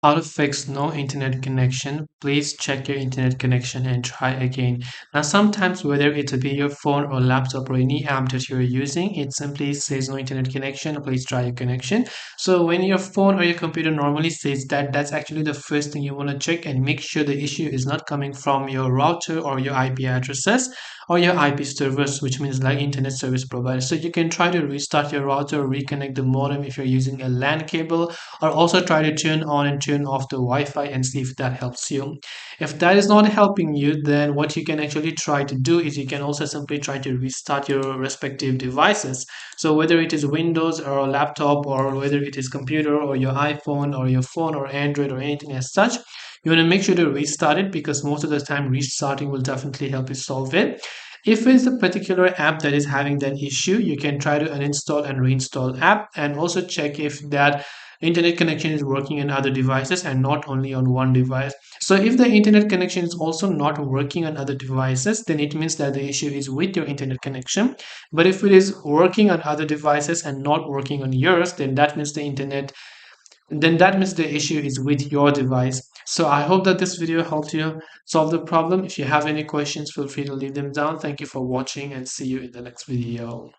How to fix no internet connection. Please check your internet connection and try again. Now, sometimes whether it be your phone or laptop or any app that you're using, it simply says no internet connection. Please try your connection. So when your phone or your computer normally says that, that's actually the first thing you want to check and make sure the issue is not coming from your router or your IP addresses or your IP servers, which means like internet service provider. So you can try to restart your router or reconnect the modem if you're using a LAN cable, or also try to turn on and turn off the Wi-Fi and see if that helps you. If that is not helping you, then what you can actually try to do is you can also simply try to restart your respective devices. So whether it is Windows or a laptop, or whether it is computer or your iPhone or your phone or Android or anything as such, you want to make sure to restart it, because most of the time restarting will definitely help you solve it. If it's a particular app that is having that issue, you can try to uninstall and reinstall app, and also check if that internet connection is working on other devices and not only on one device. So if the internet connection is also not working on other devices, then it means that the issue is with your internet connection. But if it is working on other devices and not working on yours, then that means the issue is with your device. So I hope that this video helped you solve the problem. If you have any questions, feel free to leave them down. Thank you for watching and see you in the next video.